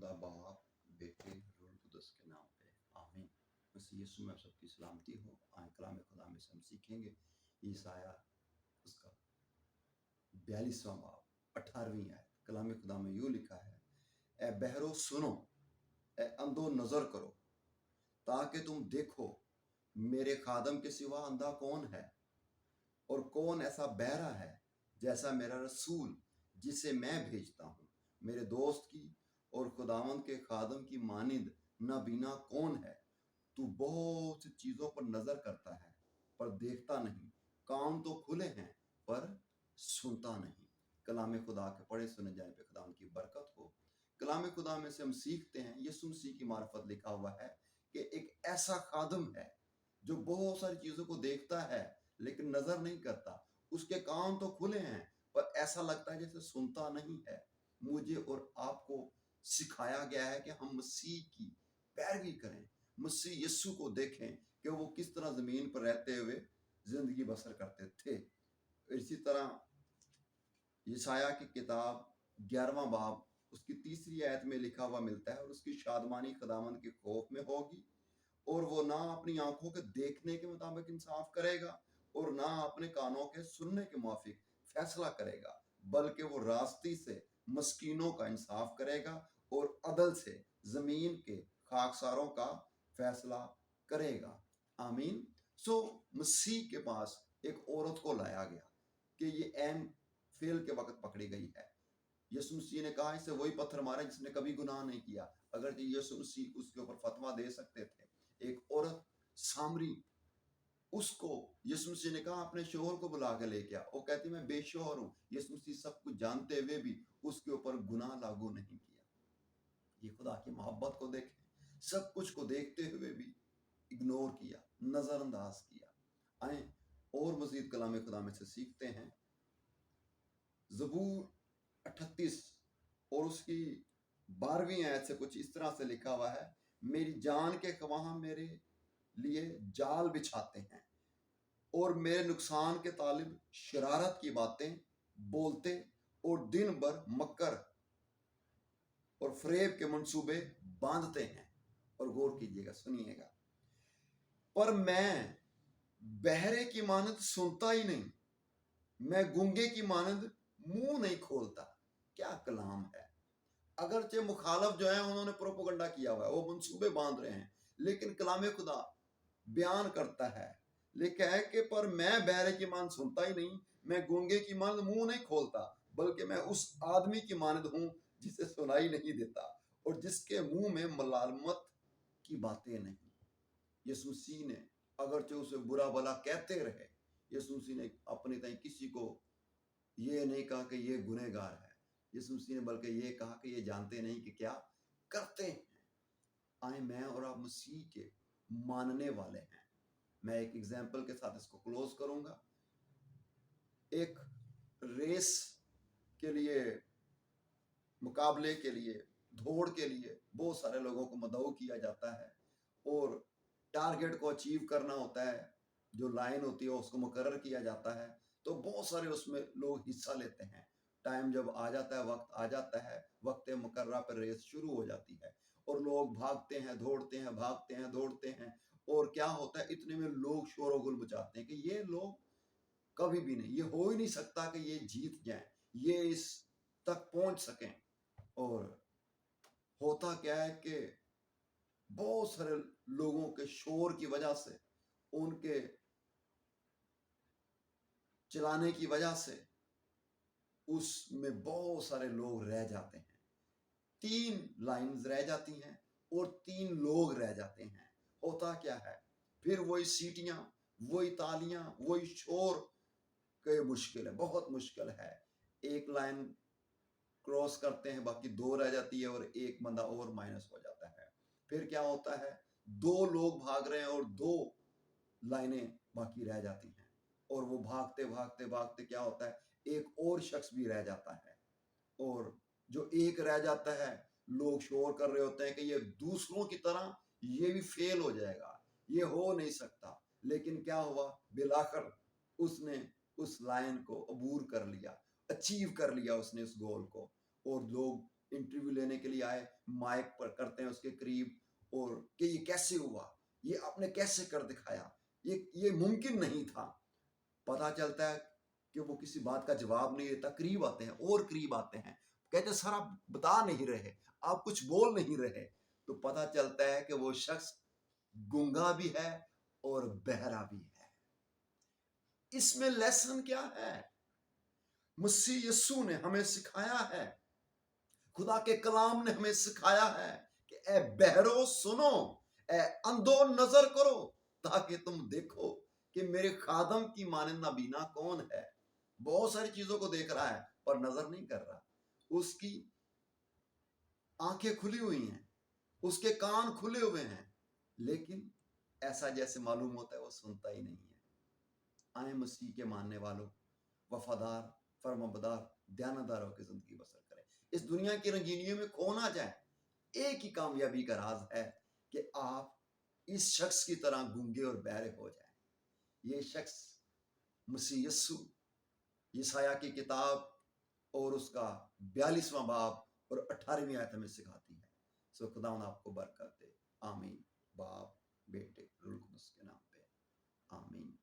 खुदा बाप बेटे रूह कुदस के नाम पे आमीन। मसीह यीशु में आप सबकी सलामती हो। आए कलाम खुदा में से हम सीखेंगे ईसाया उसका 42वां बाब 18वीं आयत। कलाम खुदा में यूँ लिखा है, ए बहरो सुनो, ए अंधो नजर करो, ताकि तुम देखो मेरे खादम के सिवा अंधा कौन है, और कौन ऐसा बहरा है जैसा मेरा रसूल जिसे मैं भेजता हूँ। मेरे दोस्त की और खुदावंद के खादम की मानिंद नाबीना कौन है। तू बहुत सी चीजों पर नजर करता है पर देखता नहीं, कान तो खुले हैं पर सुनता नहीं। कलाम खुदा के पढ़े सुने जाने पे खुदा की बरकत हो। कलाम खुदा में से हम सीखते हैं, यीशु मसीह की मार्फत लिखा हुआ है कि एक ऐसा खादम है जो बहुत सारी चीजों को देखता है लेकिन नजर नहीं करता। उसके कान तो खुले हैं पर ऐसा लगता है जैसे सुनता नहीं है। मुझे और आपको सिखाया गया है कि हम मसीह की पैरवी करें, मसीह यीशु को देखें कि वो किस तरह जमीन पर रहते हुए जिंदगी बसर करते थे। इसी तरह यशायाह की किताब 11वां बाब उसकी 3री आयत में लिखा हुआ मिलता है, और उसकी शादमानी खुदावंद के खौफ में होगी, और वो ना अपनी आंखों के देखने के मुताबिक इंसाफ करेगा और ना अपने कानों के सुनने के मुआफिक फैसला करेगा, बल्कि वो रास्ती से मस्कीनों का इंसाफ करेगा और अदल से जमीन के खाकसारों का फैसला करेगा। आमीन। मसीह के पास एक औरत को लाया गया कि ये ऐन फेल के वक्त पकड़ी गई है। यीशु मसीह ने कहा इसे वही पत्थर मारे जिसने कभी गुनाह नहीं किया। अगर यीशु मसीह उसके ऊपर फतवा दे सकते थे, एक औरत सामरी, उसको यीशु मसीह ने कहा अपने शोहर को बुला के लेके आ। वो कहती मैं बेशोहर हूं। यीशु मसीह सब कुछ जानते हुए भी उसके ऊपर गुनाह लागू नहीं किया। ये खुदा की मोहब्बत को देखें, सब कुछ को देखते हुए भी इग्नोर किया, नजरअंदाज किया। आए और मजीद कलाम खुदा में से सीखते हैं। ज़बूर 38 और उसकी 12वीं आयत से कुछ इस तरह से लिखा हुआ है, मेरी जान के गवाह मेरे लिए जाल बिछाते हैं और मेरे नुकसान के तालिब शरारत की बातें बोलते और दिन भर मक्कर और फरेब के मंसूबे बांधते हैं। और गौर कीजिएगा, सुनिएगा, पर मैं बहरे की मानद सुनता ही नहीं, मैं गूंगे की मानद मुंह नहीं खोलता। क्या कलाम है। अगरचे मुखालफ जो है उन्होंने प्रोपोगंडा किया हुआ है, वो मंसूबे बांध रहे हैं, लेकिन कलाम खुदा बयान करता है, लिखा है कि पर मैं बहरे की मानद सुनता ही नहीं, मैं गूंगे की मानद मुंह नहीं खोलता, बल्कि मैं उस आदमी की मानद हूं जिसे सुनाई नहीं देता और जिसके मुंह में मलामत की बातें नहीं। यीशु मसीह ने अगरचे उसे बुरा भला कहते रहे, यीशु मसीह ने अपने ताई किसी को ये नहीं कहा कि ये गुनहगार है। यीशु मसीह ने बल्कि ये कहा कि ये जानते नहीं कि क्या करते हैं। आए मैं और आप मसीह के मानने वाले हैं। मैं एक एग्जाम्पल के साथ इसको क्लोज करूंगा। एक रेस के लिए, मुकाबले के लिए, दौड़ के लिए बहुत सारे लोगों को मदऊ किया जाता है और टारगेट को अचीव करना होता है। जो लाइन होती है उसको मुकर्रर किया जाता है, तो बहुत सारे उसमें लोग हिस्सा लेते हैं। टाइम जब आ जाता है, वक्त आ जाता है, वक्त मुकर्रर पर रेस शुरू हो जाती है और लोग भागते हैं, दौड़ते हैं, भागते हैं, दौड़ते हैं। और क्या होता है, इतने में लोग शोरगुल मचाते हैं कि ये लोग कभी भी नहीं, ये हो ही नहीं सकता कि ये जीत जाएं, ये इस तक पहुंच सकें। और होता क्या है कि बहुत सारे लोगों के शोर की वजह से, उनके चलाने की वजह से उसमें बहुत सारे लोग रह जाते हैं। 3 लाइंस रह जाती हैं और 3 लोग रह जाते हैं। होता क्या है, फिर वही सीटियां, वही तालियां, वही शोर। कई मुश्किल है, बहुत मुश्किल है। एक लाइन क्रॉस करते हैं, बाकी 2 रह जाती है और एक बंदा और माइनस हो जाता है। फिर क्या होता है, 2 लोग भाग रहे हैं और 2 लाइनें बाकी रह जाती हैं। और वो भागते भागते भागते क्या होता है, एक और शख्स भी रह जाता है। और जो एक रह जाता है, लोग शोर कर रहे होते हैं कि ये दूसरों की तरह ये भी फेल हो जाएगा, ये हो नहीं सकता। लेकिन क्या हुआ, बिलाखिर उसने उस लाइन को अबूर कर लिया, अचीव कर लिया उसने उस गोल को। और लोग इंटरव्यू लेने के लिए आए, माइक पर करते हैं उसके करीब, और कि ये कैसे हुआ, ये आपने कैसे कर दिखाया, ये मुमकिन नहीं था। पता चलता है कि वो किसी बात का जवाब नहीं देता, करीब आते हैं और करीब आते हैं, कहते सर आप बता नहीं रहे, आप कुछ बोल नहीं रहे, तो पता चलता है कि वो शख्स गूंगा भी है और बहरा भी है। इसमें लेसन क्या है? मसीह यीशु ने हमें सिखाया है, खुदा के कलाम ने हमें सिखाया है कि ए बहरो सुनो, ए अंधो नजर करो, ताकि तुम देखो कि मेरे खादम की मानंद नाबीना कौन है। बहुत सारी चीजों को देख रहा है पर नजर नहीं कर रहा, उसकी आंखें खुली हुई हैं, उसके कान खुले हुए हैं, लेकिन ऐसा जैसे मालूम होता है वो सुनता ही नहीं है। आए मसीह के मानने वालों, वफादार, फर्माबरदार, ध्यानदार होकर जिंदगी बसर करें, इस दुनिया की रंगीनियों में खो ना जाए। एक ही कामयाबी का राज है कि आप इस शख्स की तरह गूंगे और बहरे हो जाएं। ये शख्स मसीह यीशु यशायाह की किताब और उसका 42वां बाब और 18वीं आयत हमें सिखाती है। सो खुदावंद आपको बरकत दे। आमीन। बाप, बेटे, रूह कुद्दूस के नाम पे आमीन।